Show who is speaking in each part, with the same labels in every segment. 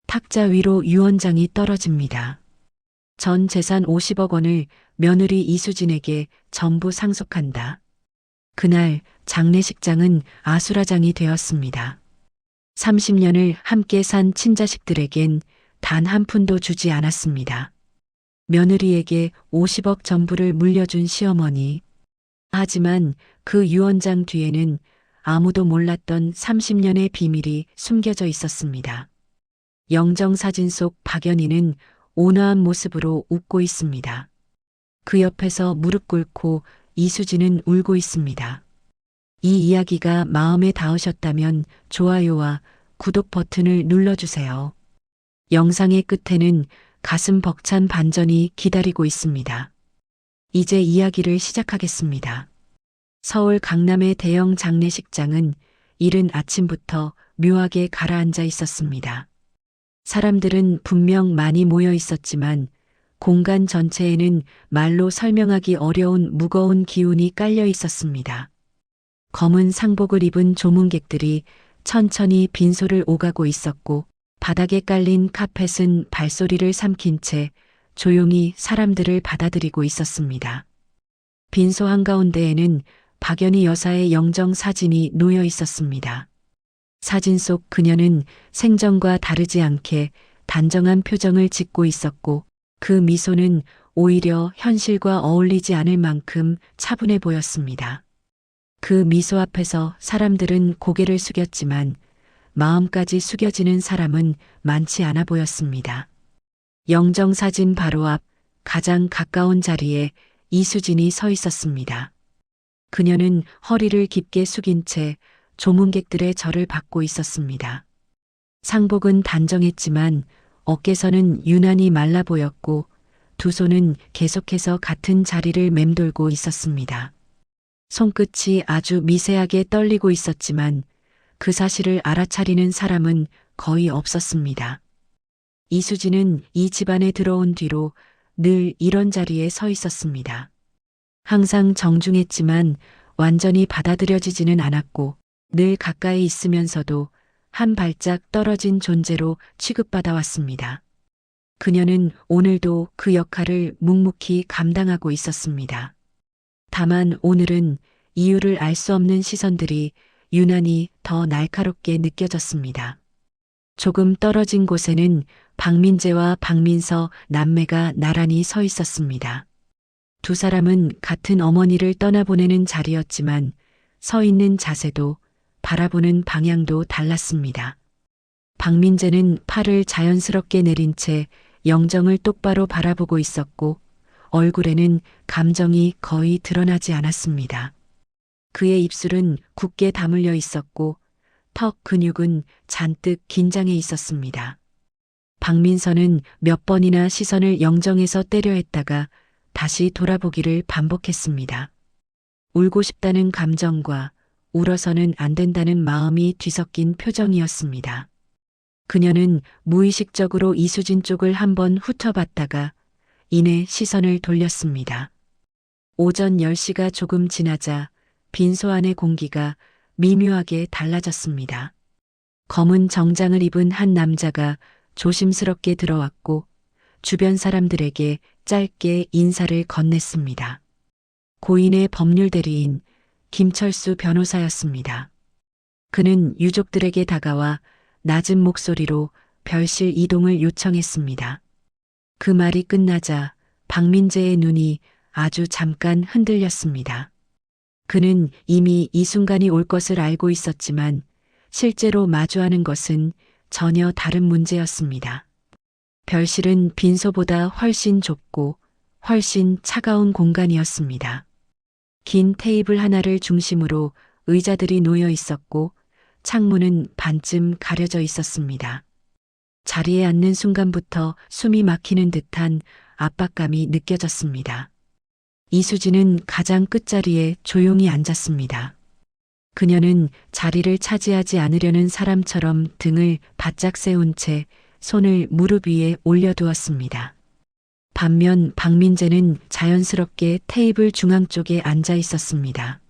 Speaker 1: 탁자 위로 유언장이 떨어집니다. 전 재산 50억 원을 며느리 이수진에게 전부 상속한다. 그날 장례식장은 아수라장이 되었습니다. 30년을 함께 산 친자식들에겐 단 한 푼도 주지 않았습니다. 며느리에게 50억 전부를 물려준 시어머니. 하지만 그 유언장 뒤에는 아무도 몰랐던 30년의 비밀이 숨겨져 있었습니다. 영정사진 속 박연희는 온화한 모습으로 웃고 있습니다. 그 옆에서 무릎 꿇고 이수진은 울고 있습니다. 이 이야기가 마음에 닿으셨다면 좋아요와 구독 버튼을 눌러주세요. 영상의 끝에는 가슴 벅찬 반전이 기다리고 있습니다. 이제 이야기를 시작하겠습니다. 서울 강남의 대형 장례식장은 이른 아침부터 묘하게 가라앉아 있었습니다. 사람들은 분명 많이 모여 있었지만 공간 전체에는 말로 설명하기 어려운 무거운 기운이 깔려 있었습니다. 검은 상복을 입은 조문객들이 천천히 빈소를 오가고 있었고 바닥에 깔린 카펫은 발소리를 삼킨 채 조용히 사람들을 받아들이고 있었습니다. 빈소 한가운데에는 박연희 여사의 영정 사진이 놓여 있었습니다. 사진 속 그녀는 생전과 다르지 않게 단정한 표정을 짓고 있었고 그 미소는 오히려 현실과 어울리지 않을 만큼 차분해 보였습니다. 그 미소 앞에서 사람들은 고개를 숙였지만 마음까지 숙여지는 사람은 많지 않아 보였습니다. 영정사진 바로 앞 가장 가까운 자리에 이수진이 서 있었습니다. 그녀는 허리를 깊게 숙인 채 조문객들의 절을 받고 있었습니다. 상복은 단정했지만 어깨선은 유난히 말라 보였고 두 손은 계속해서 같은 자리를 맴돌고 있었습니다. 손끝이 아주 미세하게 떨리고 있었지만 그 사실을 알아차리는 사람은 거의 없었습니다. 이수진은 이 집안에 들어온 뒤로 늘 이런 자리에 서 있었습니다. 항상 정중했지만 완전히 받아들여지지는 않았고 늘 가까이 있으면서도 한 발짝 떨어진 존재로 취급받아 왔습니다. 그녀는 오늘도 그 역할을 묵묵히 감당하고 있었습니다. 다만 오늘은 이유를 알 수 없는 시선들이 유난히 더 날카롭게 느껴졌습니다. 조금 떨어진 곳에는 박민재와 박민서 남매가 나란히 서 있었습니다. 두 사람은 같은 어머니를 떠나보내는 자리였지만 서 있는 자세도 바라보는 방향도 달랐습니다. 박민재는 팔을 자연스럽게 내린 채 영정을 똑바로 바라보고 있었고 얼굴에는 감정이 거의 드러나지 않았습니다. 그의 입술은 굳게 다물려 있었고 턱 근육은 잔뜩 긴장해 있었습니다. 박민서는 몇 번이나 시선을 영정에서 때려 했다가 다시 돌아보기를 반복했습니다. 울고 싶다는 감정과 울어서는 안 된다는 마음이 뒤섞인 표정이었습니다. 그녀는 무의식적으로 이수진 쪽을 한번 훑어봤다가 이내 시선을 돌렸습니다. 오전 10시가 조금 지나자 빈소 안의 공기가 미묘하게 달라졌습니다. 검은 정장을 입은 한 남자가 조심스럽게 들어왔고 주변 사람들에게 짧게 인사를 건넸습니다. 고인의 법률 대리인 김철수 변호사였습니다. 그는 유족들에게 다가와 낮은 목소리로 별실 이동을 요청했습니다. 그 말이 끝나자 박민재의 눈이 아주 잠깐 흔들렸습니다. 그는 이미 이 순간이 올 것을 알고 있었지만 실제로 마주하는 것은 전혀 다른 문제였습니다. 별실은 빈소보다 훨씬 좁고 훨씬 차가운 공간이었습니다. 긴 테이블 하나를 중심으로 의자들이 놓여 있었고 창문은 반쯤 가려져 있었습니다. 자리에 앉는 순간부터 숨이 막히는 듯한 압박감이 느껴졌습니다. 이수진은 가장 끝자리에 조용히 앉았습니다. 그녀는 자리를 차지하지 않으려는 사람처럼 등을 바짝 세운 채 손을 무릎 위에 올려두었습니다. 반면 박민재는 자연스럽게 테이블 중앙 쪽에 앉아 있었습니다.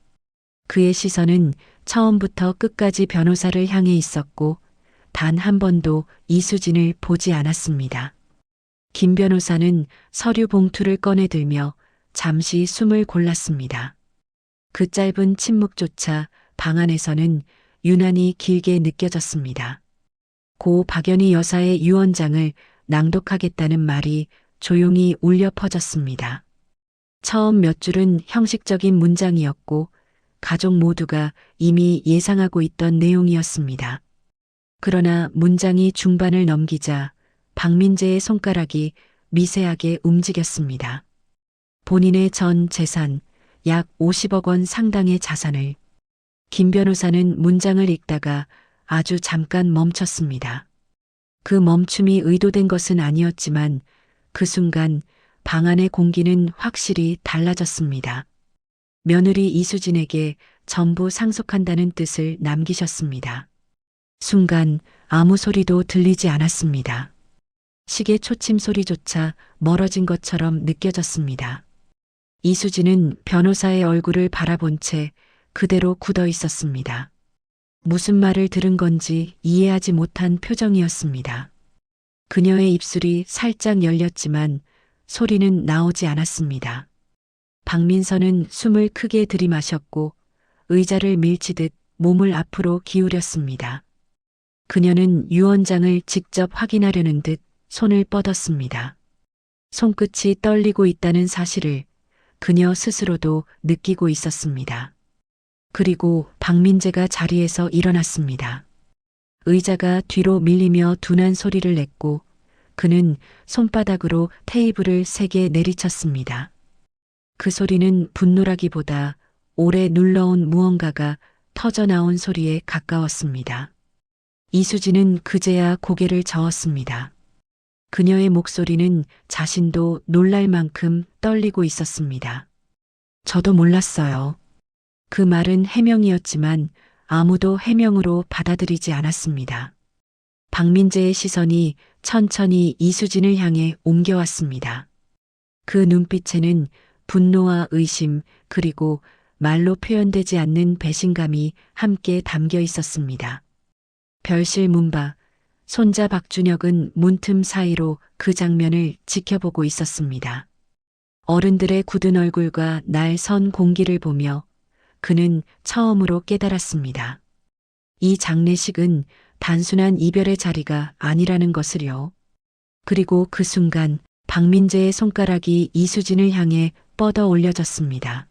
Speaker 1: 그의 시선은 처음부터 끝까지 변호사를 향해 있었고 단 한 번도 이수진을 보지 않았습니다. 김 변호사는 서류 봉투를 꺼내들며 잠시 숨을 골랐습니다. 그 짧은 침묵조차 방 안에서는 유난히 길게 느껴졌습니다. 고 박연희 여사의 유언장을 낭독하겠다는 말이 조용히 울려 퍼졌습니다. 처음 몇 줄은 형식적인 문장이었고 가족 모두가 이미 예상하고 있던 내용이었습니다. 그러나 문장이 중반을 넘기자 박민재의 손가락이 미세하게 움직였습니다. 본인의 전 재산 약 50억 원 상당의 자산을. 김 변호사는 문장을 읽다가 아주 잠깐 멈췄습니다. 그 멈춤이 의도된 것은 아니었지만 그 순간 방 안의 공기는 확실히 달라졌습니다. 며느리 이수진에게 전부 상속한다는 뜻을 남기셨습니다. 순간 아무 소리도 들리지 않았습니다. 시계 초침 소리조차 멀어진 것처럼 느껴졌습니다. 이수진은 변호사의 얼굴을 바라본 채 그대로 굳어 있었습니다. 무슨 말을 들은 건지 이해하지 못한 표정이었습니다. 그녀의 입술이 살짝 열렸지만 소리는 나오지 않았습니다. 박민선은 숨을 크게 들이마셨고 의자를 밀치듯 몸을 앞으로 기울였습니다. 그녀는 유언장을 직접 확인하려는 듯 손을 뻗었습니다. 손끝이 떨리고 있다는 사실을 그녀 스스로도 느끼고 있었습니다. 그리고 박민재가 자리에서 일어났습니다. 의자가 뒤로 밀리며 둔한 소리를 냈고 그는 손바닥으로 테이블을 세게 내리쳤습니다. 그 소리는 분노라기보다 오래 눌러온 무언가가 터져나온 소리에 가까웠습니다. 이수진은 그제야 고개를 저었습니다. 그녀의 목소리는 자신도 놀랄 만큼 떨리고 있었습니다. 저도 몰랐어요. 그 말은 해명이었지만 아무도 해명으로 받아들이지 않았습니다. 박민재의 시선이 천천히 이수진을 향해 옮겨왔습니다. 그 눈빛에는 분노와 의심 그리고 말로 표현되지 않는 배신감이 함께 담겨 있었습니다. 별실 문 밖 손자 박준혁은 문틈 사이로 그 장면을 지켜보고 있었습니다. 어른들의 굳은 얼굴과 날 선 공기를 보며 그는 처음으로 깨달았습니다. 이 장례식은 단순한 이별의 자리가 아니라는 것을요. 그리고 그 순간 박민재의 손가락이 이수진을 향해 뻗어 올려졌습니다.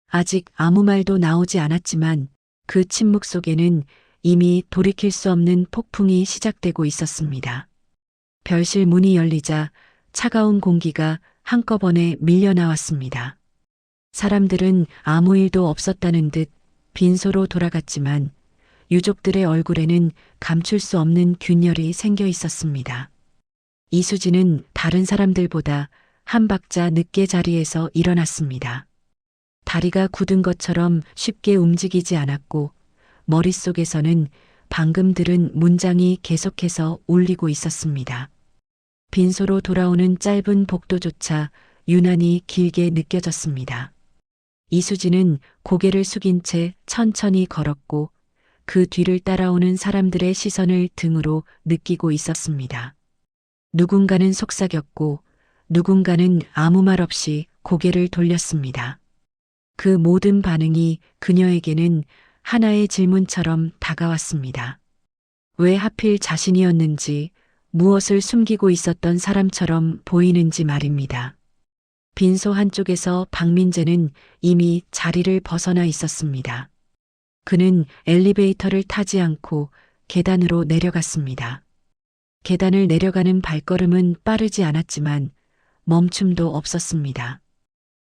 Speaker 1: 아직 아무 말도 나오지 않았지만 그 침묵 속에는 이미 돌이킬 수 없는 폭풍이 시작되고 있었습니다. 별실 문이 열리자 차가운 공기가 한꺼번에 밀려나왔습니다. 사람들은 아무 일도 없었다는 듯 빈소로 돌아갔지만 유족들의 얼굴에는 감출 수 없는 균열이 생겨 있었습니다. 이수진은 다른 사람들보다 한 박자 늦게 자리에서 일어났습니다. 다리가 굳은 것처럼 쉽게 움직이지 않았고 머릿속에서는 방금 들은 문장이 계속해서 울리고 있었습니다. 빈소로 돌아오는 짧은 복도조차 유난히 길게 느껴졌습니다. 이수진은 고개를 숙인 채 천천히 걸었고 그 뒤를 따라오는 사람들의 시선을 등으로 느끼고 있었습니다. 누군가는 속삭였고 누군가는 아무 말 없이 고개를 돌렸습니다. 그 모든 반응이 그녀에게는 하나의 질문처럼 다가왔습니다. 왜 하필 자신이었는지, 무엇을 숨기고 있었던 사람처럼 보이는지 말입니다. 빈소 한쪽에서 박민재는 이미 자리를 벗어나 있었습니다. 그는 엘리베이터를 타지 않고 계단으로 내려갔습니다. 계단을 내려가는 발걸음은 빠르지 않았지만 멈춤도 없었습니다.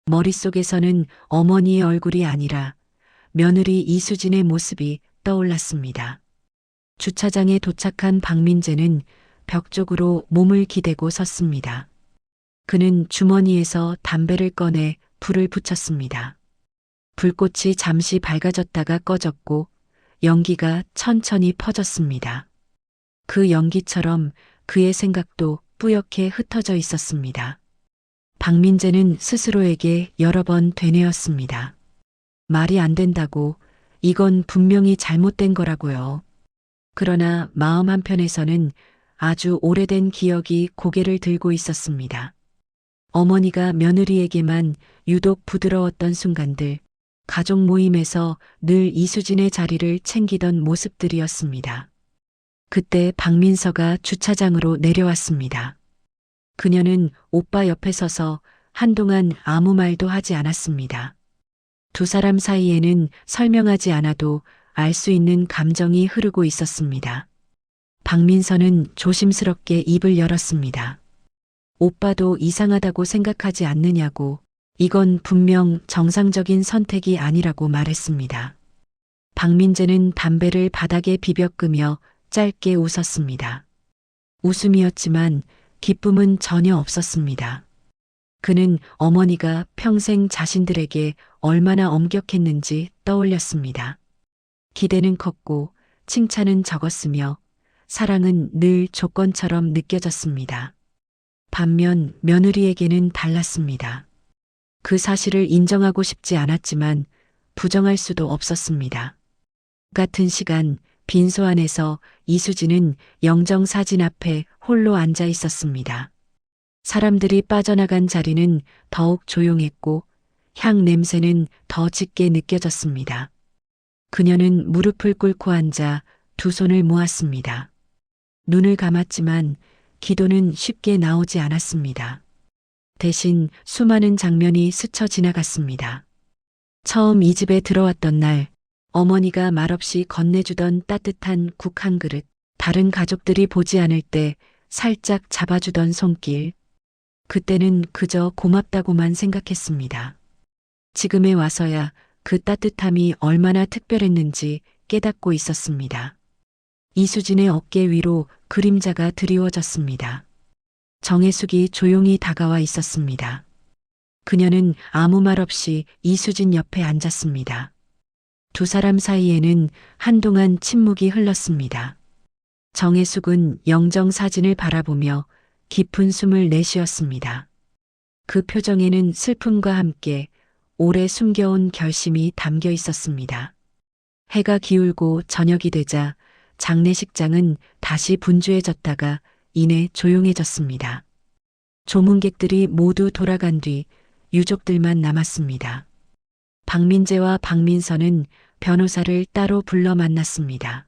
Speaker 1: 머릿속에서는 어머니의 얼굴이 아니라 며느리 이수진의 모습이 떠올랐습니다. 주차장에 도착한 박민재는 벽 쪽으로 몸을 기대고 섰습니다. 그는 주머니에서 담배를 꺼내 불을 붙였습니다. 불꽃이 잠시 밝아졌다가 꺼졌고 연기가 천천히 퍼졌습니다. 그 연기처럼 그의 생각도 뿌옇게 흩어져 있었습니다. 박민재는 스스로에게 여러 번 되뇌었습니다. 말이 안 된다고, 이건 분명히 잘못된 거라고요. 그러나 마음 한편에서는 아주 오래된 기억이 고개를 들고 있었습니다. 어머니가 며느리에게만 유독 부드러웠던 순간들, 가족 모임에서 늘 이수진의 자리를 챙기던 모습들이었습니다. 그때 박민서가 주차장으로 내려왔습니다. 그녀는 오빠 옆에 서서 한동안 아무 말도 하지 않았습니다. 두 사람 사이에는 설명하지 않아도 알 수 있는 감정이 흐르고 있었습니다. 박민서는 조심스럽게 입을 열었습니다. 오빠도 이상하다고 생각하지 않느냐고, 이건 분명 정상적인 선택이 아니라고 말했습니다. 박민재는 담배를 바닥에 비벼 끄며 짧게 웃었습니다. 웃음이었지만 기쁨은 전혀 없었습니다. 그는 어머니가 평생 자신들에게 얼마나 엄격했는지 떠올렸습니다. 기대는 컸고 칭찬은 적었으며 사랑은 늘 조건처럼 느껴졌습니다. 반면 며느리에게는 달랐습니다. 그 사실을 인정하고 싶지 않았지만 부정할 수도 없었습니다. 같은 시간 빈소 안에서 이수진은 영정 사진 앞에 홀로 앉아 있었습니다. 사람들이 빠져나간 자리는 더욱 조용했고 향 냄새는 더 짙게 느껴졌습니다. 그녀는 무릎을 꿇고 앉아 두 손을 모았습니다. 눈을 감았지만 기도는 쉽게 나오지 않았습니다. 대신 수많은 장면이 스쳐 지나갔습니다. 처음 이 집에 들어왔던 날, 어머니가 말없이 건네주던 따뜻한 국 한 그릇, 다른 가족들이 보지 않을 때 살짝 잡아주던 손길, 그때는 그저 고맙다고만 생각했습니다. 지금에 와서야 그 따뜻함이 얼마나 특별했는지 깨닫고 있었습니다. 이수진의 어깨 위로 그림자가 드리워졌습니다. 정혜숙이 조용히 다가와 있었습니다. 그녀는 아무 말 없이 이수진 옆에 앉았습니다. 두 사람 사이에는 한동안 침묵이 흘렀습니다. 정혜숙은 영정 사진을 바라보며 깊은 숨을 내쉬었습니다. 그 표정에는 슬픔과 함께 오래 숨겨온 결심이 담겨 있었습니다. 해가 기울고 저녁이 되자 장례식장은 다시 분주해졌다가 이내 조용해졌습니다. 조문객들이 모두 돌아간 뒤 유족들만 남았습니다. 박민재와 박민서는 변호사를 따로 불러 만났습니다.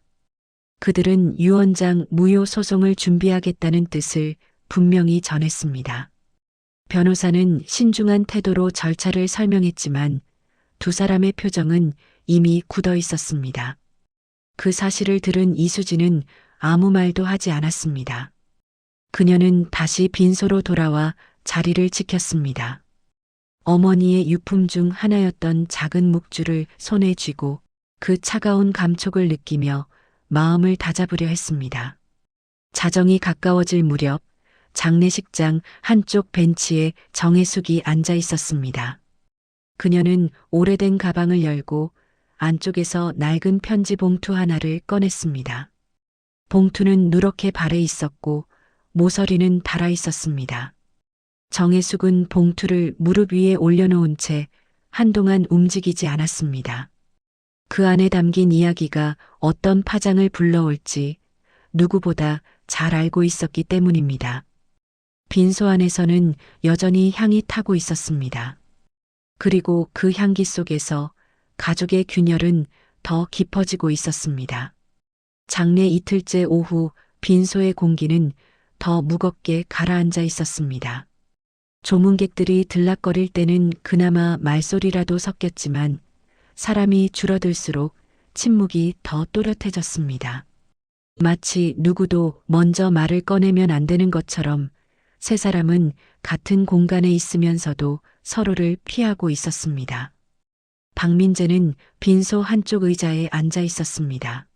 Speaker 1: 그들은 유언장 무효 소송을 준비하겠다는 뜻을 분명히 전했습니다. 변호사는 신중한 태도로 절차를 설명했지만 두 사람의 표정은 이미 굳어 있었습니다. 그 사실을 들은 이수진은 아무 말도 하지 않았습니다. 그녀는 다시 빈소로 돌아와 자리를 지켰습니다. 어머니의 유품 중 하나였던 작은 묵주를 손에 쥐고 그 차가운 감촉을 느끼며 마음을 다잡으려 했습니다. 자정이 가까워질 무렵 장례식장 한쪽 벤치에 정혜숙이 앉아 있었습니다. 그녀는 오래된 가방을 열고 안쪽에서 낡은 편지 봉투 하나를 꺼냈습니다. 봉투는 누렇게 발해 있었고 모서리는 달아 있었습니다. 정혜숙은 봉투를 무릎 위에 올려놓은 채 한동안 움직이지 않았습니다. 그 안에 담긴 이야기가 어떤 파장을 불러올지 누구보다 잘 알고 있었기 때문입니다. 빈소 안에서는 여전히 향이 타고 있었습니다. 그리고 그 향기 속에서 가족의 균열은 더 깊어지고 있었습니다. 장례 이틀째 오후 빈소의 공기는 더 무겁게 가라앉아 있었습니다. 조문객들이 들락거릴 때는 그나마 말소리라도 섞였지만 사람이 줄어들수록 침묵이 더 또렷해졌습니다. 마치 누구도 먼저 말을 꺼내면 안 되는 것처럼 세 사람은 같은 공간에 있으면서도 서로를 피하고 있었습니다. 박민재는 빈소 한쪽 의자에 앉아 있었습니다.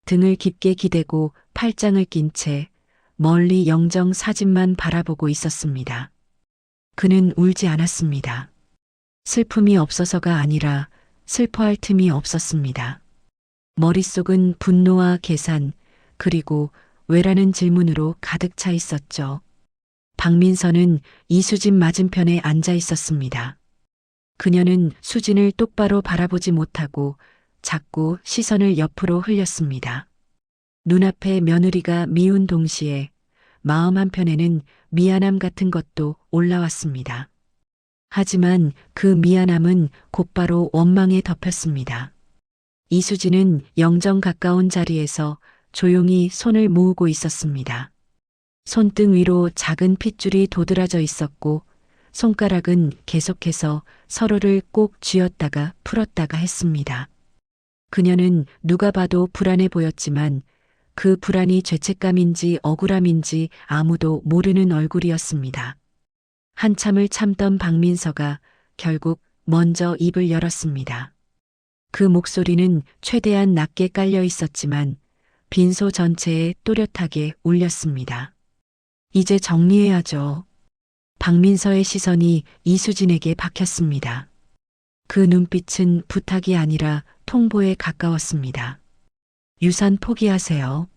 Speaker 1: 등을 깊게 기대고 팔짱을 낀 채 멀리 영정 사진만 바라보고 있었습니다. 그는 울지 않았습니다. 슬픔이 없어서가 아니라 슬퍼할 틈이 없었습니다. 머릿속은 분노와 계산, 그리고 왜라는 질문으로 가득 차 있었죠. 박민서는 이수진 맞은편에 앉아 있었습니다. 그녀는 수진을 똑바로 바라보지 못하고 자꾸 시선을 옆으로 흘렸습니다. 눈앞에 며느리가 미운 동시에 마음 한편에는 미안함 같은 것도 올라왔습니다. 하지만 그 미안함은 곧바로 원망에 덮였습니다. 이수진은 영정 가까운 자리에서 조용히 손을 모으고 있었습니다. 손등 위로 작은 핏줄이 도드라져 있었고 손가락은 계속해서 서로를 꼭 쥐었다가 풀었다가 했습니다. 그녀는 누가 봐도 불안해 보였지만 그 불안이 죄책감인지 억울함인지 아무도 모르는 얼굴이었습니다. 한참을 참던 박민서가 결국 먼저 입을 열었습니다. 그 목소리는 최대한 낮게 깔려 있었지만 빈소 전체에 또렷하게 울렸습니다. 이제 정리해야죠. 박민서의 시선이 이수진에게 박혔습니다. 그 눈빛은 부탁이 아니라 통보에 가까웠습니다. 유산 포기하세요.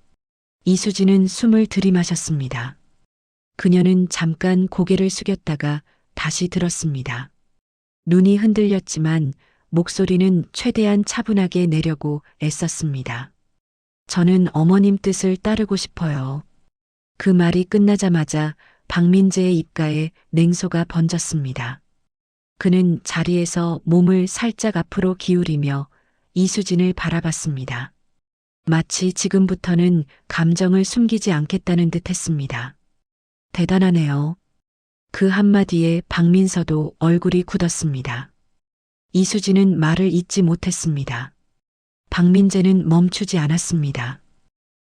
Speaker 1: 이수진은 숨을 들이마셨습니다. 그녀는 잠깐 고개를 숙였다가 다시 들었습니다. 눈이 흔들렸지만 목소리는 최대한 차분하게 내려고 애썼습니다. 저는 어머님 뜻을 따르고 싶어요. 그 말이 끝나자마자 박민재의 입가에 냉소가 번졌습니다. 그는 자리에서 몸을 살짝 앞으로 기울이며 이수진을 바라봤습니다. 마치 지금부터는 감정을 숨기지 않겠다는 듯 했습니다. 대단하네요. 그 한마디에 박민서도 얼굴이 굳었습니다. 이수진은 말을 잇지 못했습니다. 박민재는 멈추지 않았습니다.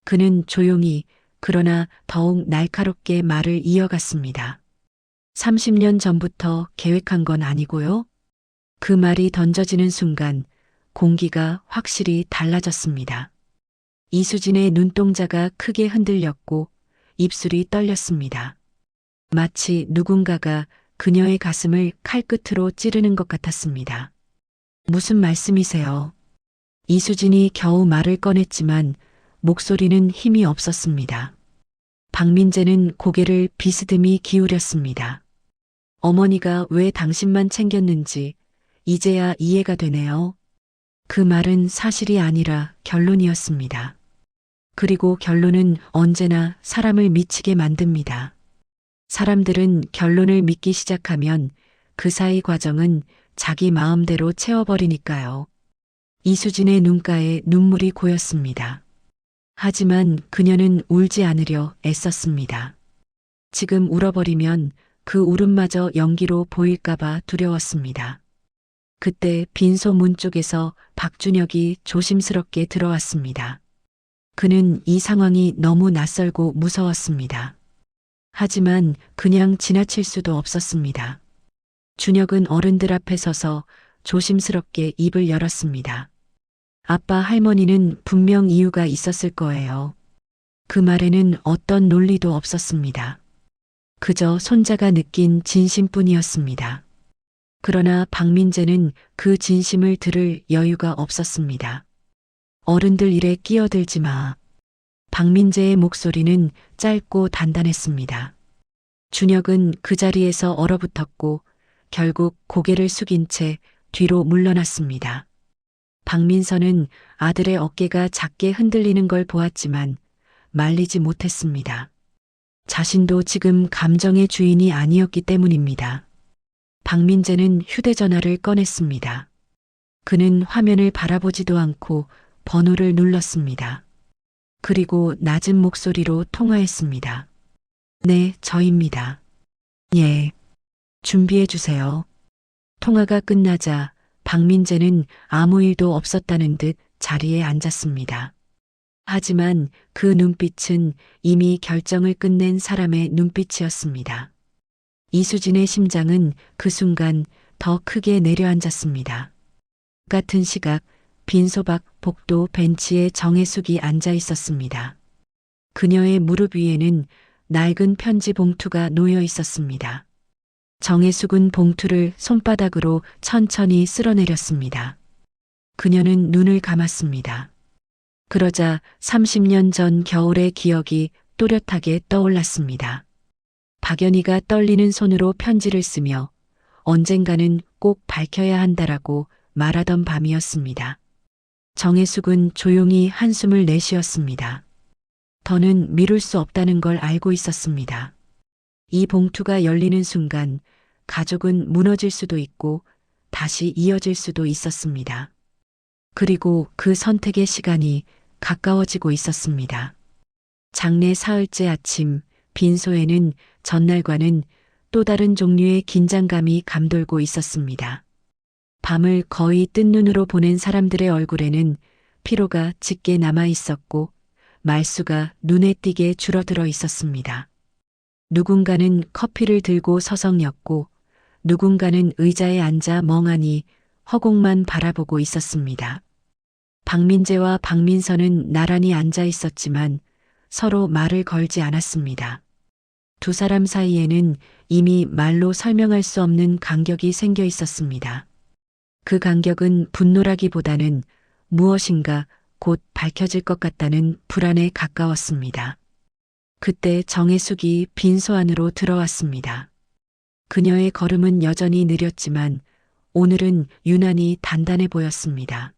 Speaker 1: 그는 조용히 그러나 더욱 날카롭게 말을 이어갔습니다. 30년 전부터 계획한 건 아니고요. 그 말이 던져지는 순간 공기가 확실히 달라졌습니다. 이수진의 눈동자가 크게 흔들렸고 입술이 떨렸습니다. 마치 누군가가 그녀의 가슴을 칼끝으로 찌르는 것 같았습니다. 무슨 말씀이세요? 이수진이 겨우 말을 꺼냈지만 목소리는 힘이 없었습니다. 박민재는 고개를 비스듬히 기울였습니다. 어머니가 왜 당신만 챙겼는지 이제야 이해가 되네요. 그 말은 사실이 아니라 결론이었습니다. 그리고 결론은 언제나 사람을 미치게 만듭니다. 사람들은 결론을 믿기 시작하면 그 사이 과정은 자기 마음대로 채워버리니까요. 이수진의 눈가에 눈물이 고였습니다. 하지만 그녀는 울지 않으려 애썼습니다. 지금 울어버리면 그 울음마저 연기로 보일까봐 두려웠습니다. 그때 빈소 문 쪽에서 박준혁이 조심스럽게 들어왔습니다. 그는 이 상황이 너무 낯설고 무서웠습니다. 하지만 그냥 지나칠 수도 없었습니다. 준혁은 어른들 앞에 서서 조심스럽게 입을 열었습니다. 아빠 할머니는 분명 이유가 있었을 거예요. 그 말에는 어떤 논리도 없었습니다. 그저 손자가 느낀 진심뿐이었습니다. 그러나 박민재는 그 진심을 들을 여유가 없었습니다. 어른들 일에 끼어들지 마. 박민재의 목소리는 짧고 단단했습니다. 준혁은 그 자리에서 얼어붙었고 결국 고개를 숙인 채 뒤로 물러났습니다. 박민서는 아들의 어깨가 작게 흔들리는 걸 보았지만 말리지 못했습니다. 자신도 지금 감정의 주인이 아니었기 때문입니다. 박민재는 휴대전화를 꺼냈습니다. 그는 화면을 바라보지도 않고 번호를 눌렀습니다. 그리고 낮은 목소리로 통화했습니다. 네, 저입니다. 예. 준비해 주세요. 통화가 끝나자 박민재는 아무 일도 없었다는 듯 자리에 앉았습니다. 하지만 그 눈빛은 이미 결정을 끝낸 사람의 눈빛이었습니다. 이수진의 심장은 그 순간 더 크게 내려앉았습니다. 같은 시각 빈소 밖 복도 벤치에 정혜숙이 앉아 있었습니다. 그녀의 무릎 위에는 낡은 편지 봉투가 놓여 있었습니다. 정혜숙은 봉투를 손바닥으로 천천히 쓸어내렸습니다. 그녀는 눈을 감았습니다. 그러자 30년 전 겨울의 기억이 또렷하게 떠올랐습니다. 박연희가 떨리는 손으로 편지를 쓰며 언젠가는 꼭 밝혀야 한다라고 말하던 밤이었습니다. 정혜숙은 조용히 한숨을 내쉬었습니다. 더는 미룰 수 없다는 걸 알고 있었습니다. 이 봉투가 열리는 순간 가족은 무너질 수도 있고 다시 이어질 수도 있었습니다. 그리고 그 선택의 시간이 가까워지고 있었습니다. 장례 사흘째 아침, 빈소에는 전날과는 또 다른 종류의 긴장감이 감돌고 있었습니다. 밤을 거의 뜬 눈으로 보낸 사람들의 얼굴에는 피로가 짙게 남아 있었고 말수가 눈에 띄게 줄어들어 있었습니다. 누군가는 커피를 들고 서성였고 누군가는 의자에 앉아 멍하니 허공만 바라보고 있었습니다. 박민재와 박민서는 나란히 앉아 있었지만 서로 말을 걸지 않았습니다. 두 사람 사이에는 이미 말로 설명할 수 없는 간격이 생겨 있었습니다. 그 간격은 분노라기보다는 무엇인가 곧 밝혀질 것 같다는 불안에 가까웠습니다. 그때 정혜숙이 빈소 안으로 들어왔습니다. 그녀의 걸음은 여전히 느렸지만 오늘은 유난히 단단해 보였습니다.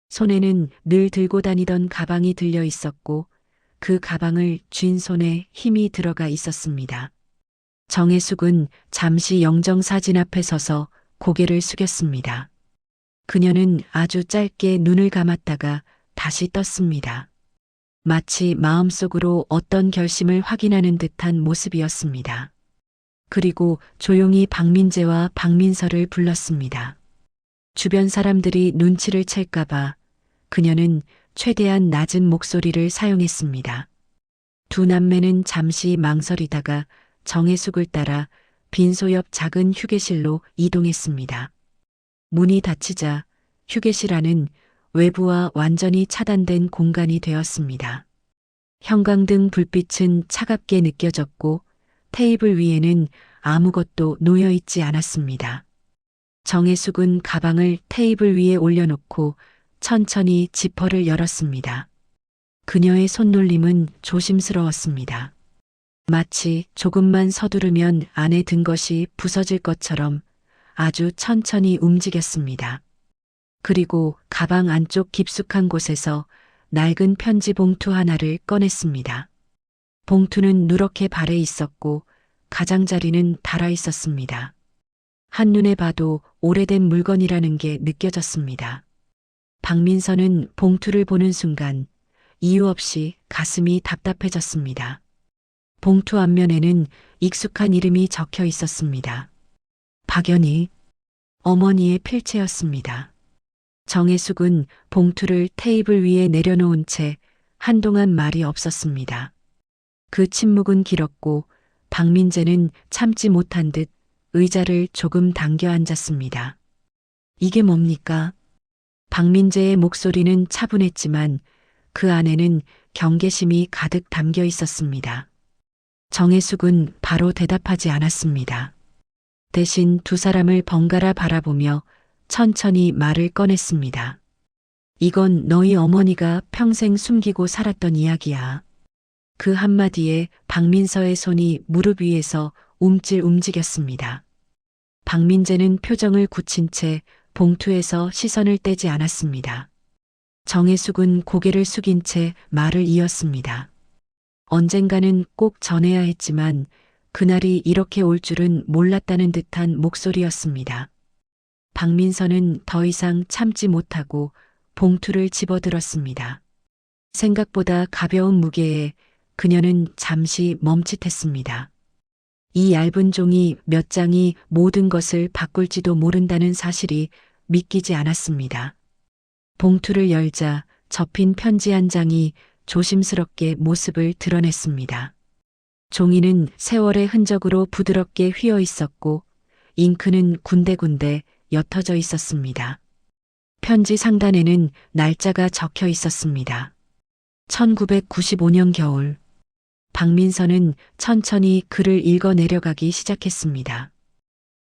Speaker 1: 손에는 늘 들고 다니던 가방이 들려 있었고 그 가방을 쥔 손에 힘이 들어가 있었습니다. 정혜숙은 잠시 영정사진 앞에 서서 고개를 숙였습니다. 그녀는 아주 짧게 눈을 감았다가 다시 떴습니다. 마치 마음속으로 어떤 결심을 확인하는 듯한 모습이었습니다. 그리고 조용히 박민재와 박민서를 불렀습니다. 주변 사람들이 눈치를 챌까봐 그녀는 최대한 낮은 목소리를 사용했습니다. 두 남매는 잠시 망설이다가 정혜숙을 따라 빈소 옆 작은 휴게실로 이동했습니다. 문이 닫히자 휴게실 안은 외부와 완전히 차단된 공간이 되었습니다. 형광등 불빛은 차갑게 느껴졌고 테이블 위에는 아무것도 놓여 있지 않았습니다. 정혜숙은 가방을 테이블 위에 올려놓고 천천히 지퍼를 열었습니다. 그녀의 손놀림은 조심스러웠습니다. 마치 조금만 서두르면 안에 든 것이 부서질 것처럼 아주 천천히 움직였습니다. 그리고 가방 안쪽 깊숙한 곳에서 낡은 편지 봉투 하나를 꺼냈습니다. 봉투는 누렇게 발에 있었고 가장자리는 닳아 있었습니다. 한눈에 봐도 오래된 물건이라는 게 느껴졌습니다. 박민서는 봉투를 보는 순간 이유 없이 가슴이 답답해졌습니다. 봉투 앞면에는 익숙한 이름이 적혀 있었습니다. 박연희, 어머니의 필체였습니다. 정혜숙은 봉투를 테이블 위에 내려놓은 채 한동안 말이 없었습니다. 그 침묵은 길었고 박민재는 참지 못한 듯 의자를 조금 당겨 앉았습니다. 이게 뭡니까? 박민재의 목소리는 차분했지만 그 안에는 경계심이 가득 담겨 있었습니다. 정혜숙은 바로 대답하지 않았습니다. 대신 두 사람을 번갈아 바라보며 천천히 말을 꺼냈습니다. 이건 너희 어머니가 평생 숨기고 살았던 이야기야. 그 한마디에 박민서의 손이 무릎 위에서 움찔움직였습니다. 박민재는 표정을 굳힌 채 봉투에서 시선을 떼지 않았습니다. 정혜숙은 고개를 숙인 채 말을 이었습니다. 언젠가는 꼭 전해야 했지만 그날이 이렇게 올 줄은 몰랐다는 듯한 목소리였습니다. 박민서는 더 이상 참지 못하고 봉투를 집어들었습니다. 생각보다 가벼운 무게에 그녀는 잠시 멈칫했습니다. 이 얇은 종이 몇 장이 모든 것을 바꿀지도 모른다는 사실이 믿기지 않았습니다. 봉투를 열자 접힌 편지 한 장이 조심스럽게 모습을 드러냈습니다. 종이는 세월의 흔적으로 부드럽게 휘어 있었고 잉크는 군데군데 옅어져 있었습니다. 편지 상단에는 날짜가 적혀 있었습니다. 1995년 겨울. 박민서는 천천히 글을 읽어 내려가기 시작했습니다.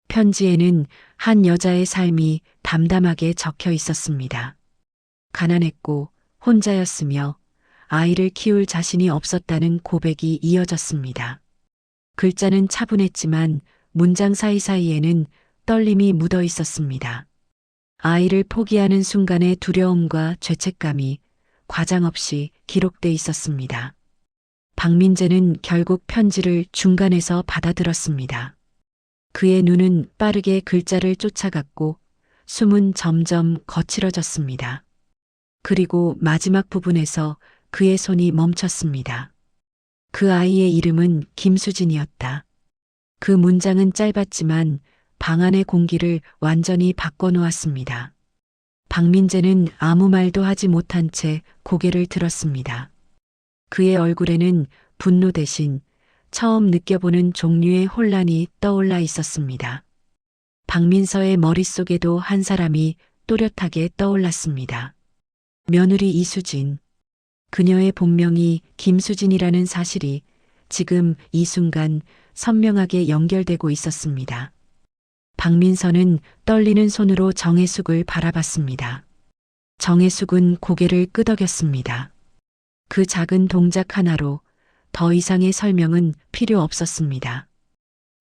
Speaker 1: 편지에는 한 여자의 삶이 담담하게 적혀 있었습니다. 가난했고 혼자였으며 아이를 키울 자신이 없었다는 고백이 이어졌습니다. 글자는 차분했지만 문장 사이사이에는 떨림이 묻어 있었습니다. 아이를 포기하는 순간의 두려움과 죄책감이 과장 없이 기록돼 있었습니다. 박민재는 결국 편지를 중간에서 받아들었습니다. 그의 눈은 빠르게 글자를 쫓아갔고 숨은 점점 거칠어졌습니다. 그리고 마지막 부분에서 그의 손이 멈췄습니다. 그 아이의 이름은 김수진이었다. 그 문장은 짧았지만 방 안의 공기를 완전히 바꿔놓았습니다. 박민재는 아무 말도 하지 못한 채 고개를 들었습니다. 그의 얼굴에는 분노 대신 처음 느껴보는 종류의 혼란이 떠올라 있었습니다. 박민서의 머릿속에도 한 사람이 또렷하게 떠올랐습니다. 며느리 이수진. 그녀의 본명이 김수진이라는 사실이 지금 이 순간 선명하게 연결되고 있었습니다. 박민서는 떨리는 손으로 정혜숙을 바라봤습니다. 정혜숙은 고개를 끄덕였습니다. 그 작은 동작 하나로 더 이상의 설명은 필요 없었습니다.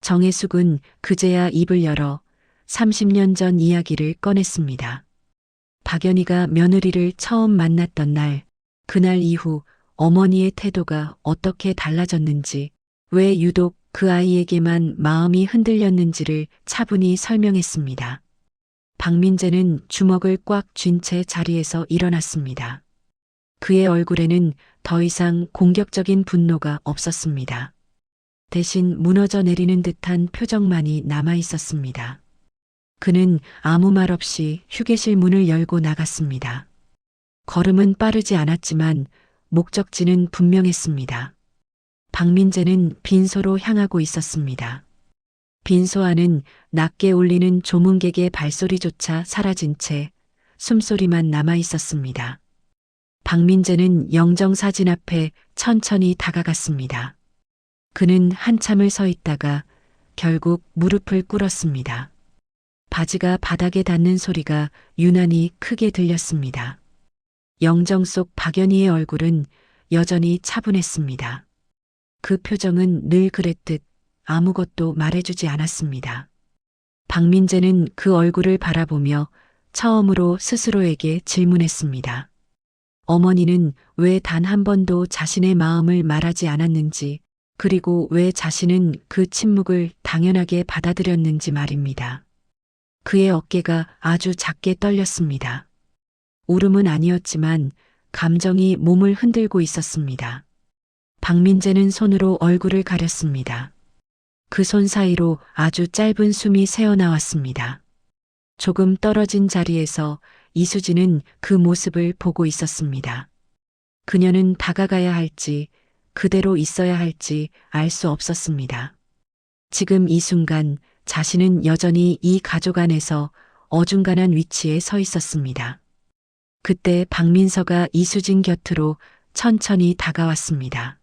Speaker 1: 정혜숙은 그제야 입을 열어 30년 전 이야기를 꺼냈습니다. 박연희가 며느리를 처음 만났던 날, 그날 이후 어머니의 태도가 어떻게 달라졌는지, 왜 유독 그 아이에게만 마음이 흔들렸는지를 차분히 설명했습니다. 박민재는 주먹을 꽉 쥔 채 자리에서 일어났습니다. 그의 얼굴에는 더 이상 공격적인 분노가 없었습니다. 대신 무너져 내리는 듯한 표정만이 남아 있었습니다. 그는 아무 말 없이 휴게실 문을 열고 나갔습니다. 걸음은 빠르지 않았지만 목적지는 분명했습니다. 박민재는 빈소로 향하고 있었습니다. 빈소 안은 낮게 울리는 조문객의 발소리조차 사라진 채 숨소리만 남아 있었습니다. 박민재는 영정사진 앞에 천천히 다가갔습니다. 그는 한참을 서 있다가 결국 무릎을 꿇었습니다. 바지가 바닥에 닿는 소리가 유난히 크게 들렸습니다. 영정 속 박연희의 얼굴은 여전히 차분했습니다. 그 표정은 늘 그랬듯 아무것도 말해주지 않았습니다. 박민재는 그 얼굴을 바라보며 처음으로 스스로에게 질문했습니다. 어머니는 왜 단 한 번도 자신의 마음을 말하지 않았는지, 그리고 왜 자신은 그 침묵을 당연하게 받아들였는지 말입니다. 그의 어깨가 아주 작게 떨렸습니다. 울음은 아니었지만 감정이 몸을 흔들고 있었습니다. 박민재는 손으로 얼굴을 가렸습니다. 그 손 사이로 아주 짧은 숨이 새어나왔습니다. 조금 떨어진 자리에서 이수진은 그 모습을 보고 있었습니다. 그녀는 다가가야 할지, 그대로 있어야 할지 알 수 없었습니다. 지금 이 순간 자신은 여전히 이 가족 안에서 어중간한 위치에 서 있었습니다. 그때 박민서가 이수진 곁으로 천천히 다가왔습니다.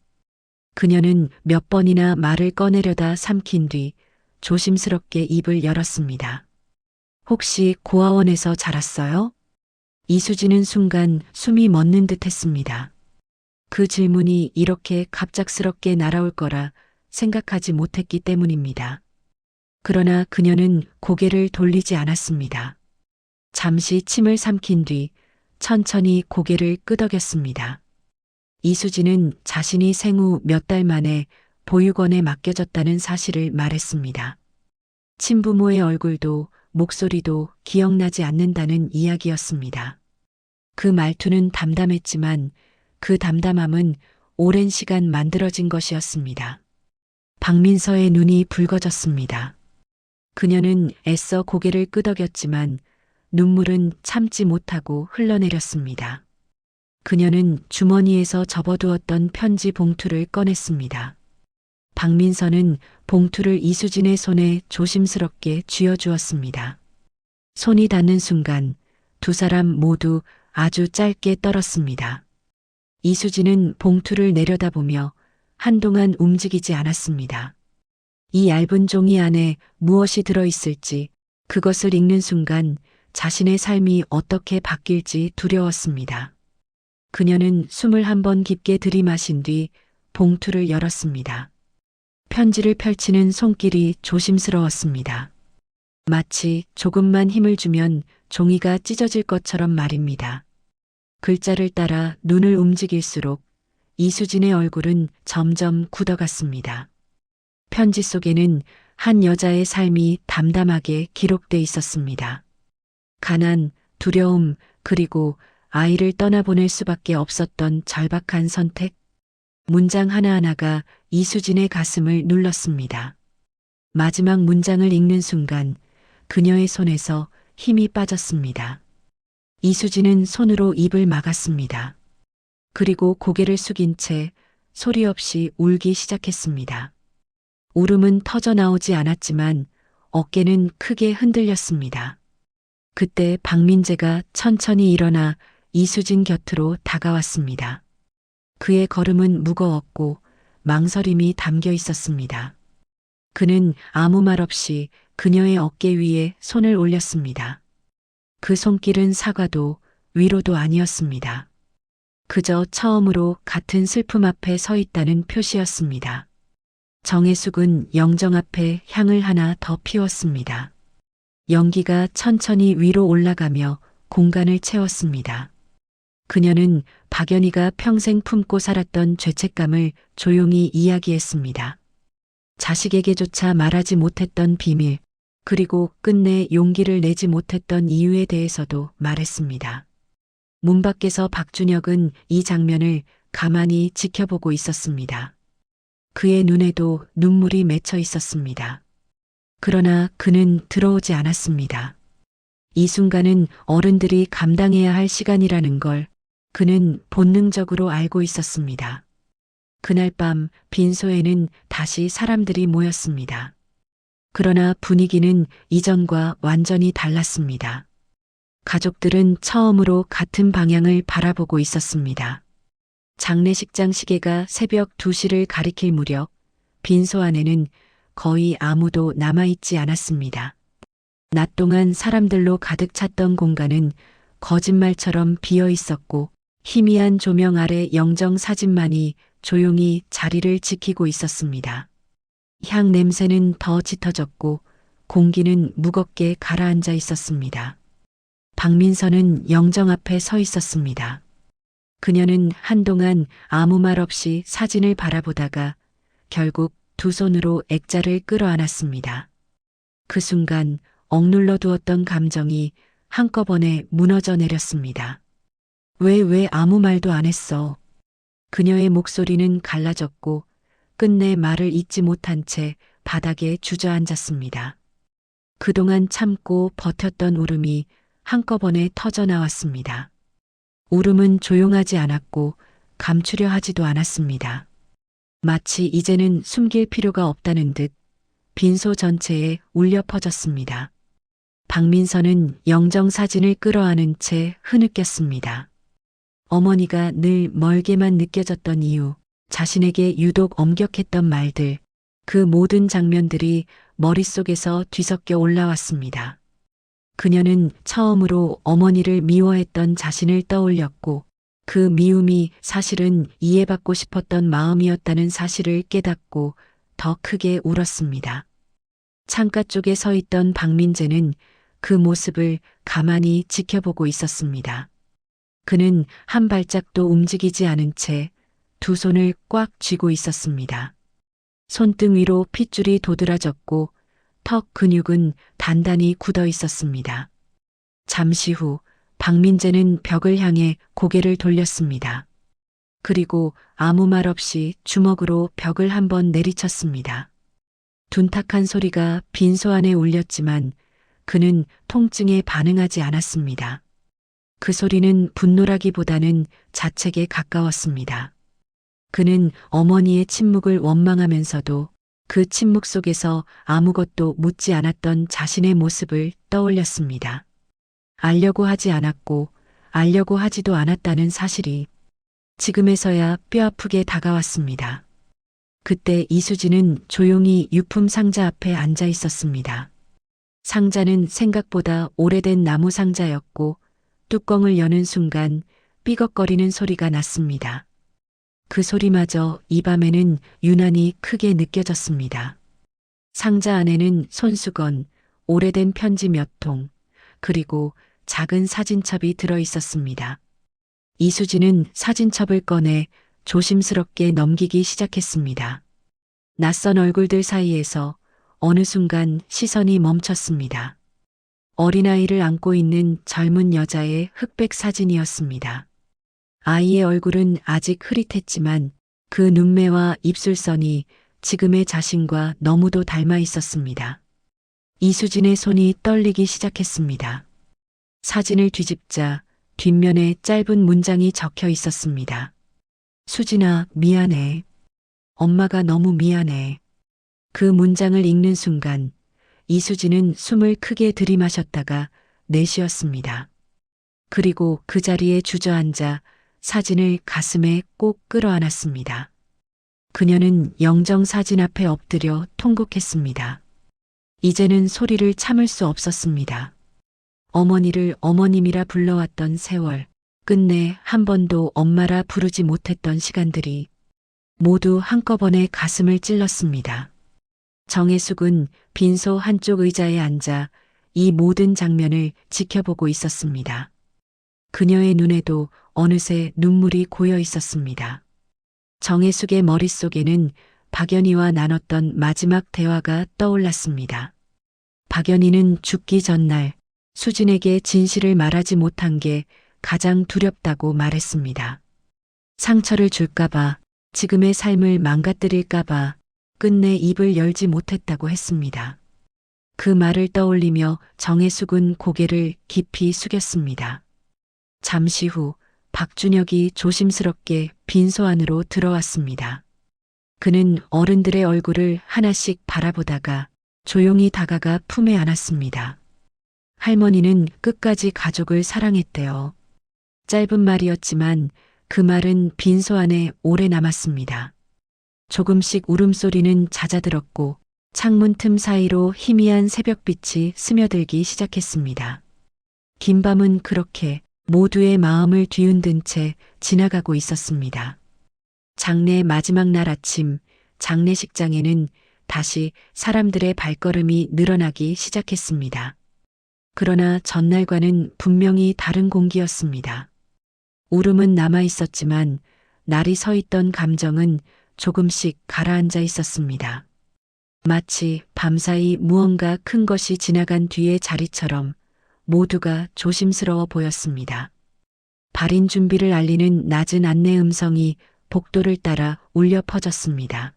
Speaker 1: 그녀는 몇 번이나 말을 꺼내려다 삼킨 뒤 조심스럽게 입을 열었습니다. 혹시 고아원에서 자랐어요? 이수진은 순간 숨이 멎는 듯 했습니다. 그 질문이 이렇게 갑작스럽게 날아올 거라 생각하지 못했기 때문입니다. 그러나 그녀는 고개를 돌리지 않았습니다. 잠시 침을 삼킨 뒤 천천히 고개를 끄덕였습니다. 이수진은 자신이 생후 몇 달 만에 보육원에 맡겨졌다는 사실을 말했습니다. 친부모의 얼굴도 목소리도 기억나지 않는다는 이야기였습니다. 그 말투는 담담했지만 그 담담함은 오랜 시간 만들어진 것이었습니다. 박민서의 눈이 붉어졌습니다. 그녀는 애써 고개를 끄덕였지만 눈물은 참지 못하고 흘러내렸습니다. 그녀는 주머니에서 접어두었던 편지 봉투를 꺼냈습니다. 박민서는 봉투를 이수진의 손에 조심스럽게 쥐어주었습니다. 손이 닿는 순간 두 사람 모두 아주 짧게 떨었습니다. 이수진은 봉투를 내려다보며 한동안 움직이지 않았습니다. 이 얇은 종이 안에 무엇이 들어있을지, 그것을 읽는 순간 자신의 삶이 어떻게 바뀔지 두려웠습니다. 그녀는 숨을 한 번 깊게 들이마신 뒤 봉투를 열었습니다. 편지를 펼치는 손길이 조심스러웠습니다. 마치 조금만 힘을 주면 종이가 찢어질 것처럼 말입니다. 글자를 따라 눈을 움직일수록 이수진의 얼굴은 점점 굳어갔습니다. 편지 속에는 한 여자의 삶이 담담하게 기록돼 있었습니다. 가난, 두려움, 그리고 아이를 떠나보낼 수밖에 없었던 절박한 선택. 문장 하나하나가 이수진의 가슴을 눌렀습니다. 마지막 문장을 읽는 순간 그녀의 손에서 힘이 빠졌습니다. 이수진은 손으로 입을 막았습니다. 그리고 고개를 숙인 채 소리 없이 울기 시작했습니다. 울음은 터져 나오지 않았지만 어깨는 크게 흔들렸습니다. 그때 박민재가 천천히 일어나 이수진 곁으로 다가왔습니다. 그의 걸음은 무거웠고 망설임이 담겨 있었습니다. 그는 아무 말 없이 그녀의 어깨 위에 손을 올렸습니다. 그 손길은 사과도 위로도 아니었습니다. 그저 처음으로 같은 슬픔 앞에 서 있다는 표시였습니다. 정혜숙은 영정 앞에 향을 하나 더 피웠습니다. 연기가 천천히 위로 올라가며 공간을 채웠습니다. 그녀는 박연희가 평생 품고 살았던 죄책감을 조용히 이야기했습니다. 자식에게조차 말하지 못했던 비밀, 그리고 끝내 용기를 내지 못했던 이유에 대해서도 말했습니다. 문 밖에서 박준혁은 이 장면을 가만히 지켜보고 있었습니다. 그의 눈에도 눈물이 맺혀 있었습니다. 그러나 그는 들어오지 않았습니다. 이 순간은 어른들이 감당해야 할 시간이라는 걸 그는 본능적으로 알고 있었습니다. 그날 밤 빈소에는 다시 사람들이 모였습니다. 그러나 분위기는 이전과 완전히 달랐습니다. 가족들은 처음으로 같은 방향을 바라보고 있었습니다. 장례식장 시계가 새벽 2시를 가리킬 무렵 빈소 안에는 거의 아무도 남아있지 않았습니다. 낮 동안 사람들로 가득 찼던 공간은 거짓말처럼 비어 있었고 희미한 조명 아래 영정 사진만이 조용히 자리를 지키고 있었습니다. 향 냄새는 더 짙어졌고 공기는 무겁게 가라앉아 있었습니다. 박민선은 영정 앞에 서 있었습니다. 그녀는 한동안 아무 말 없이 사진을 바라보다가 결국 두 손으로 액자를 끌어안았습니다. 그 순간 억눌러 두었던 감정이 한꺼번에 무너져 내렸습니다. 왜 아무 말도 안 했어? 그녀의 목소리는 갈라졌고 끝내 말을 잇지 못한 채 바닥에 주저앉았습니다. 그동안 참고 버텼던 울음이 한꺼번에 터져 나왔습니다. 울음은 조용하지 않았고 감추려 하지도 않았습니다. 마치 이제는 숨길 필요가 없다는 듯 빈소 전체에 울려 퍼졌습니다. 박민선은 영정 사진을 끌어안은 채 흐느꼈습니다. 어머니가 늘 멀게만 느껴졌던 이유, 자신에게 유독 엄격했던 말들, 그 모든 장면들이 머릿속에서 뒤섞여 올라왔습니다. 그녀는 처음으로 어머니를 미워했던 자신을 떠올렸고 그 미움이 사실은 이해받고 싶었던 마음이었다는 사실을 깨닫고 더 크게 울었습니다. 창가 쪽에 서 있던 박민재는 그 모습을 가만히 지켜보고 있었습니다. 그는 한 발짝도 움직이지 않은 채 두 손을 꽉 쥐고 있었습니다. 손등 위로 핏줄이 도드라졌고 턱 근육은 단단히 굳어 있었습니다. 잠시 후 박민재는 벽을 향해 고개를 돌렸습니다. 그리고 아무 말 없이 주먹으로 벽을 한번 내리쳤습니다. 둔탁한 소리가 빈소 안에 울렸지만 그는 통증에 반응하지 않았습니다. 그 소리는 분노라기보다는 자책에 가까웠습니다. 그는 어머니의 침묵을 원망하면서도 그 침묵 속에서 아무것도 묻지 않았던 자신의 모습을 떠올렸습니다. 알려고 하지 않았고 알려고 하지도 않았다는 사실이 지금에서야 뼈아프게 다가왔습니다. 그때 이수진은 조용히 유품 상자 앞에 앉아 있었습니다. 상자는 생각보다 오래된 나무 상자였고 뚜껑을 여는 순간 삐걱거리는 소리가 났습니다. 그 소리마저 이 밤에는 유난히 크게 느껴졌습니다. 상자 안에는 손수건, 오래된 편지 몇 통, 그리고 작은 사진첩이 들어 있었습니다. 이수진은 사진첩을 꺼내 조심스럽게 넘기기 시작했습니다. 낯선 얼굴들 사이에서 어느 순간 시선이 멈췄습니다. 어린아이를 안고 있는 젊은 여자의 흑백 사진이었습니다. 아이의 얼굴은 아직 흐릿했지만 그 눈매와 입술선이 지금의 자신과 너무도 닮아 있었습니다. 이수진의 손이 떨리기 시작했습니다. 사진을 뒤집자 뒷면에 짧은 문장이 적혀 있었습니다. 수진아, 미안해. 엄마가 너무 미안해. 그 문장을 읽는 순간 이수진은 숨을 크게 들이마셨다가 내쉬었습니다. 그리고 그 자리에 주저앉아 사진을 가슴에 꼭 끌어안았습니다. 그녀는 영정 사진 앞에 엎드려 통곡했습니다. 이제는 소리를 참을 수 없었습니다. 어머니를 어머님이라 불러왔던 세월, 끝내 한 번도 엄마라 부르지 못했던 시간들이 모두 한꺼번에 가슴을 찔렀습니다. 정혜숙은 빈소 한쪽 의자에 앉아 이 모든 장면을 지켜보고 있었습니다. 그녀의 눈에도 어느새 눈물이 고여 있었습니다. 정혜숙의 머릿속에는 박연희와 나눴던 마지막 대화가 떠올랐습니다. 박연희는 죽기 전날 수진에게 진실을 말하지 못한 게 가장 두렵다고 말했습니다. 상처를 줄까봐, 지금의 삶을 망가뜨릴까봐 끝내 입을 열지 못했다고 했습니다. 그 말을 떠올리며 정혜숙은 고개를 깊이 숙였습니다. 잠시 후 박준혁이 조심스럽게 빈소 안으로 들어왔습니다. 그는 어른들의 얼굴을 하나씩 바라보다가 조용히 다가가 품에 안았습니다. 할머니는 끝까지 가족을 사랑했대요. 짧은 말이었지만 그 말은 빈소 안에 오래 남았습니다. 조금씩 울음소리는 잦아들었고 창문 틈 사이로 희미한 새벽빛이 스며들기 시작했습니다. 긴 밤은 그렇게 모두의 마음을 뒤흔든 채 지나가고 있었습니다. 장례 마지막 날 아침, 장례식장에는 다시 사람들의 발걸음이 늘어나기 시작했습니다. 그러나 전날과는 분명히 다른 공기였습니다. 울음은 남아 있었지만 날이 서 있던 감정은 조금씩 가라앉아 있었습니다. 마치 밤사이 무언가 큰 것이 지나간 뒤의 자리처럼 모두가 조심스러워 보였습니다. 발인 준비를 알리는 낮은 안내 음성이 복도를 따라 울려 퍼졌습니다.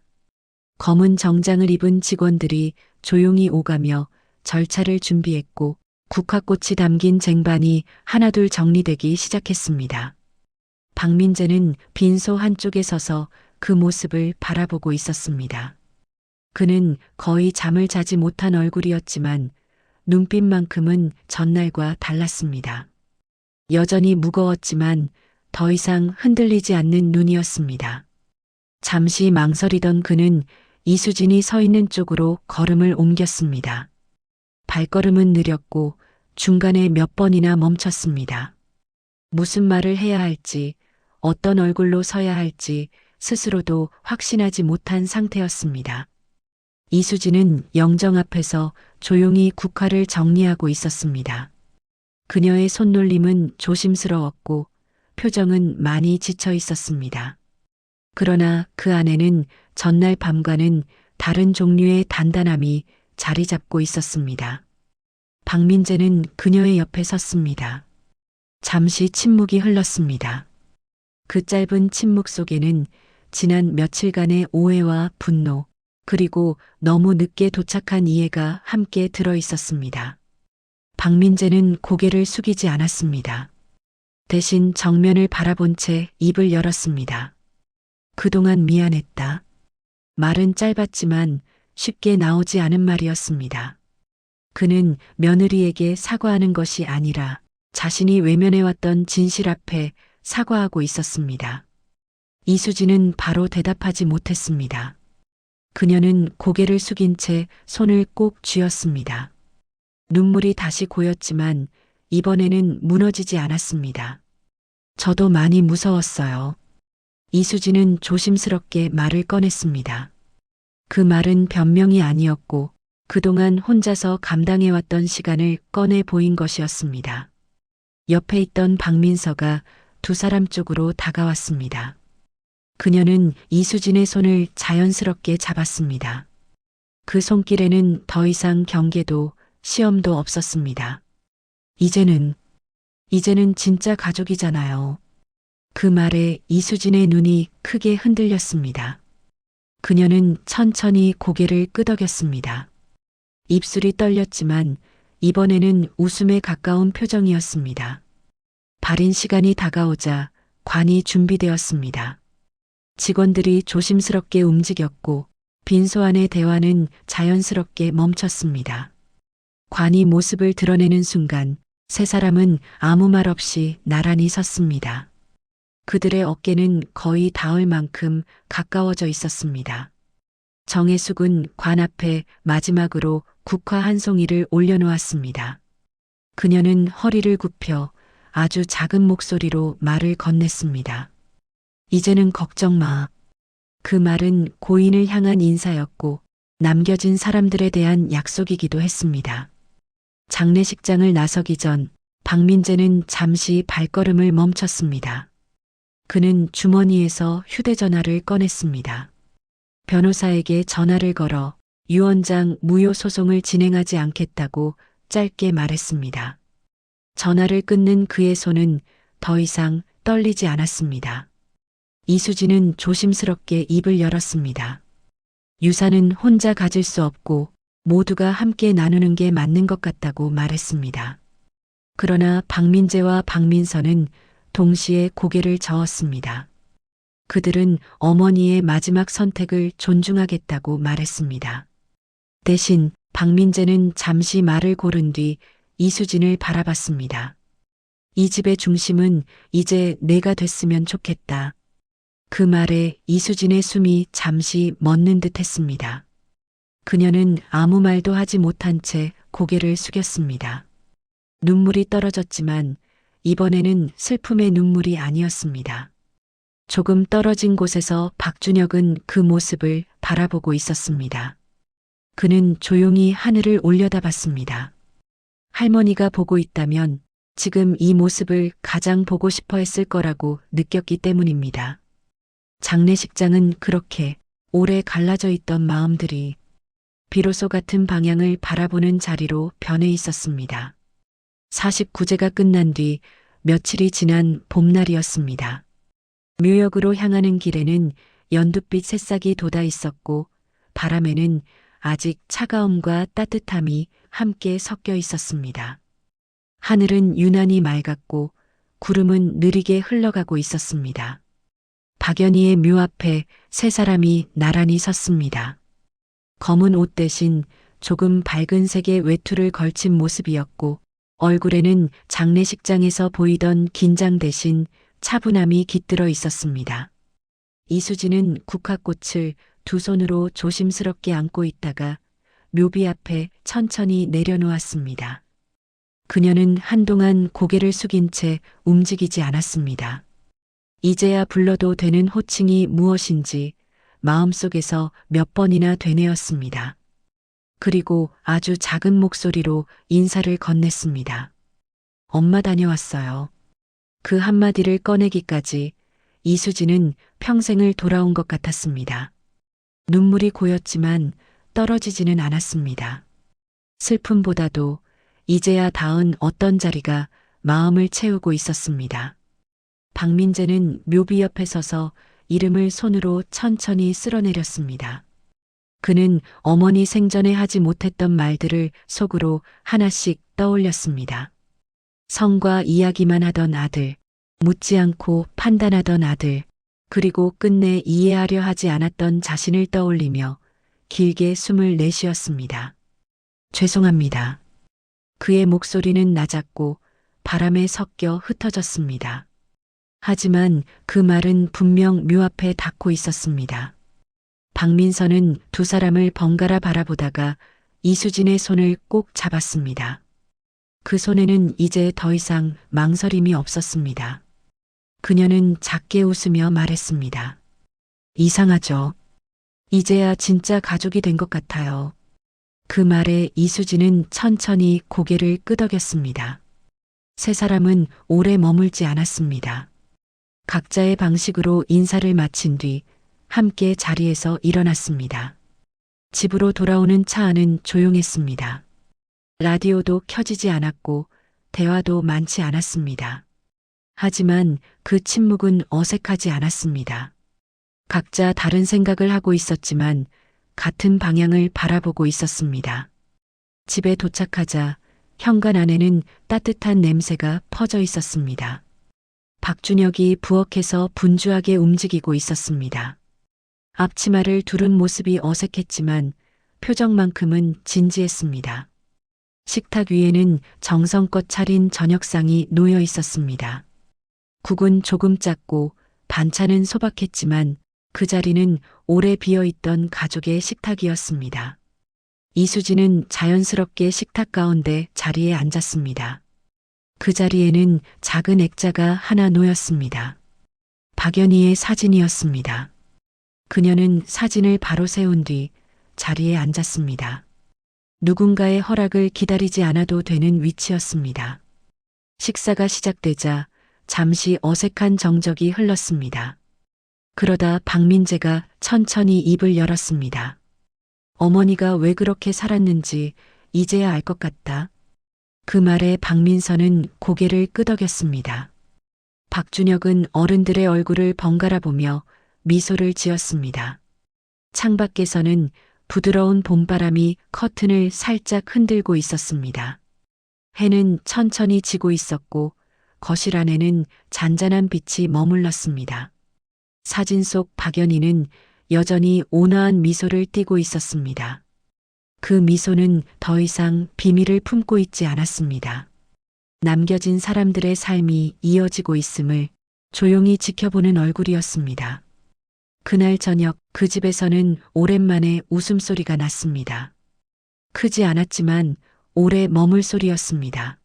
Speaker 1: 검은 정장을 입은 직원들이 조용히 오가며 절차를 준비했고 국화꽃이 담긴 쟁반이 하나둘 정리되기 시작했습니다. 박민재는 빈소 한쪽에 서서 그 모습을 바라보고 있었습니다. 그는 거의 잠을 자지 못한 얼굴이었지만 눈빛만큼은 전날과 달랐습니다. 여전히 무거웠지만 더 이상 흔들리지 않는 눈이었습니다. 잠시 망설이던 그는 이수진이 서 있는 쪽으로 걸음을 옮겼습니다. 발걸음은 느렸고 중간에 몇 번이나 멈췄습니다. 무슨 말을 해야 할지, 어떤 얼굴로 서야 할지 스스로도 확신하지 못한 상태였습니다. 이수진은 영정 앞에서 조용히 국화를 정리하고 있었습니다. 그녀의 손놀림은 조심스러웠고 표정은 많이 지쳐 있었습니다. 그러나 그 안에는 전날 밤과는 다른 종류의 단단함이 자리 잡고 있었습니다. 박민재는 그녀의 옆에 섰습니다. 잠시 침묵이 흘렀습니다. 그 짧은 침묵 속에는 지난 며칠간의 오해와 분노, 그리고 너무 늦게 도착한 이해가 함께 들어 있었습니다. 박민재는 고개를 숙이지 않았습니다. 대신 정면을 바라본 채 입을 열었습니다. 그동안 미안했다. 말은 짧았지만 쉽게 나오지 않은 말이었습니다. 그는 며느리에게 사과하는 것이 아니라 자신이 외면해왔던 진실 앞에 사과하고 있었습니다. 이수진은 바로 대답하지 못했습니다. 그녀는 고개를 숙인 채 손을 꼭 쥐었습니다. 눈물이 다시 고였지만 이번에는 무너지지 않았습니다. 저도 많이 무서웠어요. 이수진은 조심스럽게 말을 꺼냈습니다. 그 말은 변명이 아니었고 그동안 혼자서 감당해왔던 시간을 꺼내 보인 것이었습니다. 옆에 있던 박민서가 두 사람 쪽으로 다가왔습니다. 그녀는 이수진의 손을 자연스럽게 잡았습니다. 그 손길에는 더 이상 경계도 시험도 없었습니다. 이제는 진짜 가족이잖아요. 그 말에 이수진의 눈이 크게 흔들렸습니다. 그녀는 천천히 고개를 끄덕였습니다. 입술이 떨렸지만 이번에는 웃음에 가까운 표정이었습니다. 발인 시간이 다가오자 관이 준비되었습니다. 직원들이 조심스럽게 움직였고 빈소 안의 대화는 자연스럽게 멈췄습니다. 관이 모습을 드러내는 순간 세 사람은 아무 말 없이 나란히 섰습니다. 그들의 어깨는 거의 닿을 만큼 가까워져 있었습니다. 정혜숙은 관 앞에 마지막으로 국화 한 송이를 올려놓았습니다. 그녀는 허리를 굽혀 아주 작은 목소리로 말을 건넸습니다. 이제는 걱정 마. 그 말은 고인을 향한 인사였고 남겨진 사람들에 대한 약속이기도 했습니다. 장례식장을 나서기 전 박민재는 잠시 발걸음을 멈췄습니다. 그는 주머니에서 휴대전화를 꺼냈습니다. 변호사에게 전화를 걸어 유언장 무효 소송을 진행하지 않겠다고 짧게 말했습니다. 전화를 끊는 그의 손은 더 이상 떨리지 않았습니다. 이수진은 조심스럽게 입을 열었습니다. 유산은 혼자 가질 수 없고 모두가 함께 나누는 게 맞는 것 같다고 말했습니다. 그러나 박민재와 박민선은 동시에 고개를 저었습니다. 그들은 어머니의 마지막 선택을 존중하겠다고 말했습니다. 대신 박민재는 잠시 말을 고른 뒤 이수진을 바라봤습니다. 이 집의 중심은 이제 내가 됐으면 좋겠다. 그 말에 이수진의 숨이 잠시 멎는 듯 했습니다. 그녀는 아무 말도 하지 못한 채 고개를 숙였습니다. 눈물이 떨어졌지만 이번에는 슬픔의 눈물이 아니었습니다. 조금 떨어진 곳에서 박준혁은 그 모습을 바라보고 있었습니다. 그는 조용히 하늘을 올려다봤습니다. 할머니가 보고 있다면 지금 이 모습을 가장 보고 싶어 했을 거라고 느꼈기 때문입니다. 장례식장은 그렇게 오래 갈라져 있던 마음들이 비로소 같은 방향을 바라보는 자리로 변해 있었습니다. 49제가 끝난 뒤 며칠이 지난 봄날이었습니다. 묘역으로 향하는 길에는 연두빛 새싹이 돋아 있었고 바람에는 아직 차가움과 따뜻함이 함께 섞여 있었습니다. 하늘은 유난히 맑았고 구름은 느리게 흘러가고 있었습니다. 박연희의 묘 앞에 세 사람이 나란히 섰습니다. 검은 옷 대신 조금 밝은 색의 외투를 걸친 모습이었고 얼굴에는 장례식장에서 보이던 긴장 대신 차분함이 깃들어 있었습니다. 이수진은 국화꽃을 두 손으로 조심스럽게 안고 있다가 묘비 앞에 천천히 내려놓았습니다. 그녀는 한동안 고개를 숙인 채 움직이지 않았습니다. 이제야 불러도 되는 호칭이 무엇인지 마음속에서 몇 번이나 되뇌었습니다. 그리고 아주 작은 목소리로 인사를 건넸습니다. 엄마 다녀왔어요. 그 한마디를 꺼내기까지 이수진은 평생을 돌아온 것 같았습니다. 눈물이 고였지만 떨어지지는 않았습니다. 슬픔보다도 이제야 닿은 어떤 자리가 마음을 채우고 있었습니다. 박민재는 묘비 옆에 서서 이름을 손으로 천천히 쓸어내렸습니다. 그는 어머니 생전에 하지 못했던 말들을 속으로 하나씩 떠올렸습니다. 성과 이야기만 하던 아들, 묻지 않고 판단하던 아들, 그리고 끝내 이해하려 하지 않았던 자신을 떠올리며 길게 숨을 내쉬었습니다. 죄송합니다. 그의 목소리는 낮았고 바람에 섞여 흩어졌습니다. 하지만 그 말은 분명 묘 앞에 닿고 있었습니다. 박민선은 두 사람을 번갈아 바라보다가 이수진의 손을 꼭 잡았습니다. 그 손에는 이제 더 이상 망설임이 없었습니다. 그녀는 작게 웃으며 말했습니다. 이상하죠? 이제야 진짜 가족이 된 것 같아요. 그 말에 이수진은 천천히 고개를 끄덕였습니다. 세 사람은 오래 머물지 않았습니다. 각자의 방식으로 인사를 마친 뒤 함께 자리에서 일어났습니다. 집으로 돌아오는 차 안은 조용했습니다. 라디오도 켜지지 않았고 대화도 많지 않았습니다. 하지만 그 침묵은 어색하지 않았습니다. 각자 다른 생각을 하고 있었지만 같은 방향을 바라보고 있었습니다. 집에 도착하자 현관 안에는 따뜻한 냄새가 퍼져 있었습니다. 박준혁이 부엌에서 분주하게 움직이고 있었습니다. 앞치마를 두른 모습이 어색했지만 표정만큼은 진지했습니다. 식탁 위에는 정성껏 차린 저녁상이 놓여 있었습니다. 국은 조금 작고 반찬은 소박했지만 그 자리는 오래 비어있던 가족의 식탁이었습니다. 이수진은 자연스럽게 식탁 가운데 자리에 앉았습니다. 그 자리에는 작은 액자가 하나 놓였습니다. 박연희의 사진이었습니다. 그녀는 사진을 바로 세운 뒤 자리에 앉았습니다. 누군가의 허락을 기다리지 않아도 되는 위치였습니다. 식사가 시작되자 잠시 어색한 정적이 흘렀습니다. 그러다 박민재가 천천히 입을 열었습니다. 어머니가 왜 그렇게 살았는지 이제야 알 것 같다. 그 말에 박민선은 고개를 끄덕였습니다. 박준혁은 어른들의 얼굴을 번갈아 보며 미소를 지었습니다. 창밖에서는 부드러운 봄바람이 커튼을 살짝 흔들고 있었습니다. 해는 천천히 지고 있었고 거실 안에는 잔잔한 빛이 머물렀습니다. 사진 속 박연희는 여전히 온화한 미소를 띠고 있었습니다. 그 미소는 더 이상 비밀을 품고 있지 않았습니다. 남겨진 사람들의 삶이 이어지고 있음을 조용히 지켜보는 얼굴이었습니다. 그날 저녁 그 집에서는 오랜만에 웃음소리가 났습니다. 크지 않았지만 오래 머물 소리였습니다.